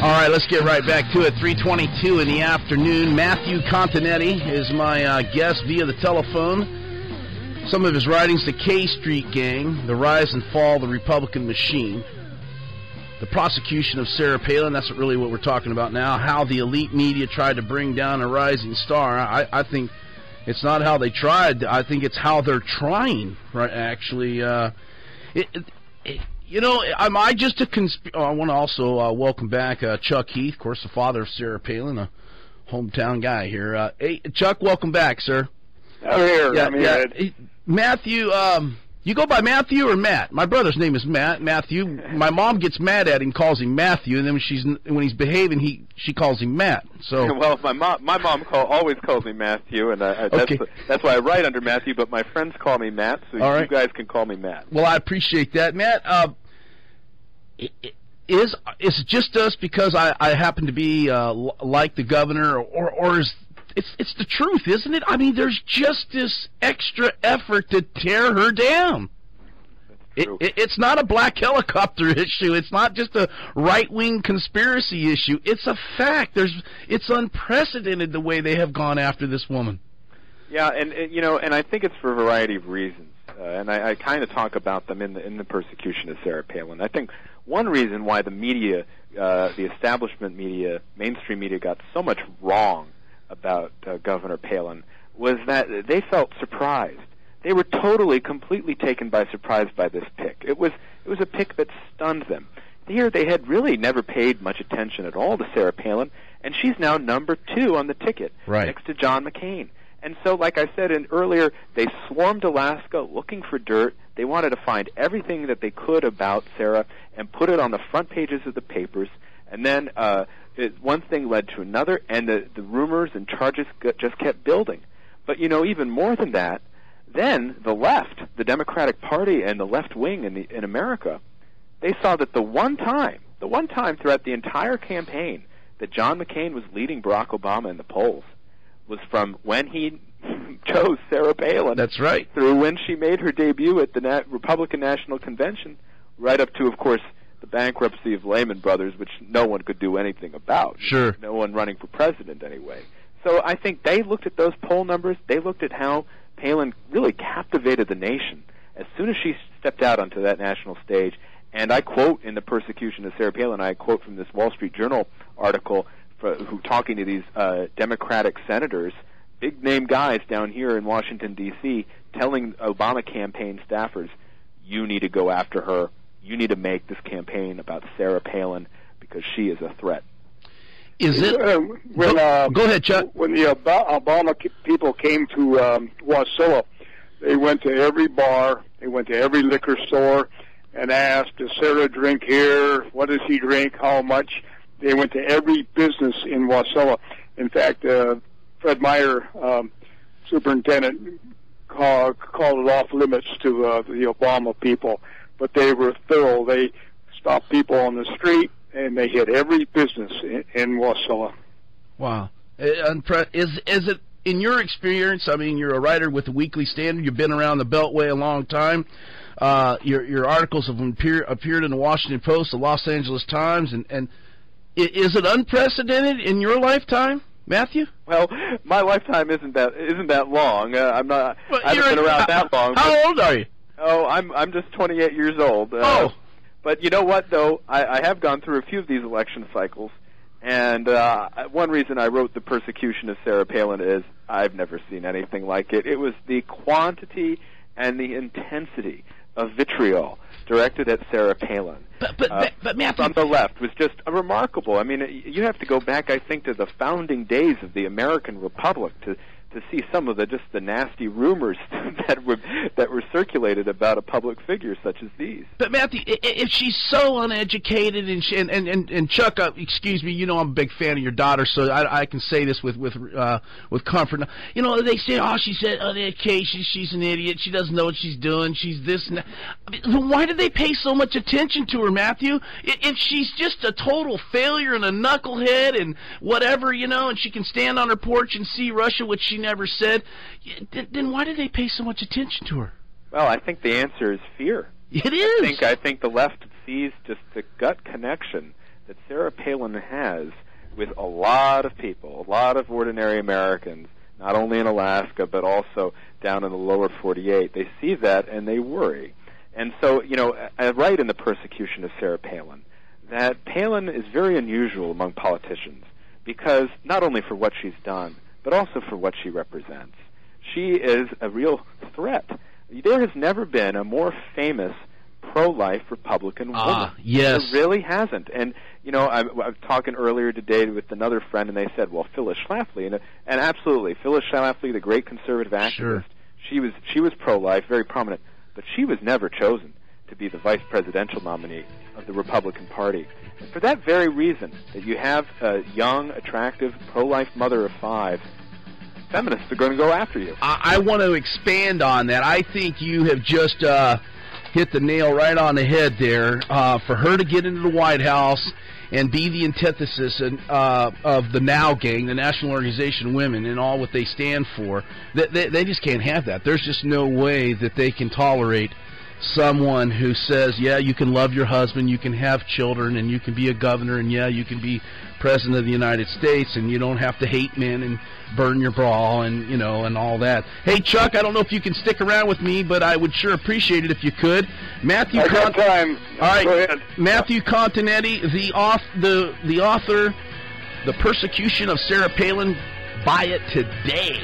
All right, let's get right back to it. 3:22 in the afternoon. Matthew Continetti is my guest via the telephone. Some of his writings, The K Street Gang, The Rise and Fall of the Republican Machine, the prosecution of Sarah Palin, that's really what we're talking about now, how the elite media tried to bring down a rising star. I think it's not how they tried. I think it's how they're trying, right, actually. You know, am I just a I want to also welcome back Chuck Heath, of course, the father of Sarah Palin, a hometown guy here. Hey, Chuck, welcome back, sir. I'm here. Yeah, I'm here. Hey, Matthew, you go by Matthew or Matt? My brother's name is Matthew. My mom gets mad at him, calls him Matthew, and then when he's behaving, she calls him Matt. So well, my mom always calls me Matthew, and okay. that's why I write under Matthew. But my friends call me Matt, so all you right. guys can call me Matt. Well, I appreciate that, Matt. Is it just us because I happen to be like the governor, or is it's the truth, isn't it? I mean, there's just this extra effort to tear her down. It's not a black helicopter issue. It's not just a right-wing conspiracy issue. It's a fact. It's unprecedented the way they have gone after this woman. Yeah, and I think it's for a variety of reasons, and I kind of talk about them in the persecution of Sarah Palin. I think one reason why the media, the establishment media, mainstream media, got so much wrong about Governor Palin was that they felt surprised. They were totally, completely taken by surprise by this pick. It was a pick that stunned them. Here they had really never paid much attention at all to Sarah Palin, and she's now number 2 on the ticket, right, next to John McCain. And so, like I said earlier, they swarmed Alaska looking for dirt. They wanted to find everything that they could about Sarah and put it on the front pages of the papers. And then one thing led to another, and the rumors and charges just kept building. But, even more than that, then the left, the Democratic Party and the left wing in America, they saw that the one time throughout the entire campaign that John McCain was leading Barack Obama in the polls was from when he chose Sarah Palin. That's right. Through when she made her debut at the Republican National Convention, right up to, of course, the bankruptcy of Lehman Brothers, which no one could do anything about. Sure. No one running for president anyway. So I think they looked at those poll numbers. They looked at how Palin really captivated the nation as soon as she stepped out onto that national stage. And I quote in the persecution of Sarah Palin, I quote from this Wall Street Journal article who talking to these Democratic senators, big-name guys down here in Washington, D.C., telling Obama campaign staffers, you need to go after her. You need to make this campaign about Sarah Palin because she is a threat. Is it? Go ahead, Chuck. When the Obama people came to Wasilla, they went to every bar, they went to every liquor store, and asked, does Sarah drink here? What does he drink? How much? They went to every business in Wasilla. In fact, Fred Meyer, superintendent, called it off limits to the Obama people, but they were thorough. They stopped people on the street, and they hit every business in Wasilla. Wow. Is it, in your experience, I mean, you're a writer with the Weekly Standard, you've been around the Beltway a long time, your articles have appeared in the Washington Post, the Los Angeles Times, and is it unprecedented in your lifetime, Matthew? Well, my lifetime isn't that long. I haven't been around that long. How old are you? Oh, I'm just 28 years old. But you know what, though? I have gone through a few of these election cycles, and one reason I wrote The Persecution of Sarah Palin is I've never seen anything like it. It was the quantity and the intensity of vitriol directed at Sarah Palin. But Matthew, on the left was just remarkable. I mean, you have to go back, I think, to the founding days of the American Republic to see some of the nasty rumors that were circulated about a public figure such as these. But Matthew, if she's so uneducated and Chuck, excuse me, you know I'm a big fan of your daughter, so I can say this with comfort. You know, they say, oh, she said uneducated, she's an idiot, she doesn't know what she's doing, she's this and that. I mean, why do they pay so much attention to her, Matthew? If she's just a total failure and a knucklehead and whatever, you know, and she can stand on her porch and see Russia, which she never said, then why do they pay so much attention to her? Well, I think the answer is fear. It is. I think the left sees just the gut connection that Sarah Palin has with a lot of people, a lot of ordinary Americans, not only in Alaska but also down in the lower 48. They see that and they worry. And so, I write in The Persecution of Sarah Palin that Palin is very unusual among politicians because not only for what she's done, but also for what she represents. She is a real threat. There has never been a more famous pro-life Republican woman. Yes. There really hasn't. And, I was talking earlier today with another friend, and they said, well, Phyllis Schlafly. And absolutely, Phyllis Schlafly, the great conservative activist, she was pro-life, very prominent, but she was never chosen to be the vice presidential nominee of the Republican Party. And for that very reason, that you have a young, attractive, pro-life mother of 5, feminists are going to go after you. I want to expand on that. I think you have just hit the nail right on the head there. For her to get into the White House and be the antithesis of the NOW gang, the National Organization of Women, and all what they stand for, they just can't have that. There's just no way that they can tolerate someone who says, yeah, you can love your husband, you can have children, and you can be a governor, and yeah, you can be president of the United States, and you don't have to hate men and burn your bra and, and all that. Hey, Chuck, I don't know if you can stick around with me, but I would sure appreciate it if you could. Matthew, I got time. All right, go ahead. Matthew Continetti, the author, The Persecution of Sarah Palin. Buy it today.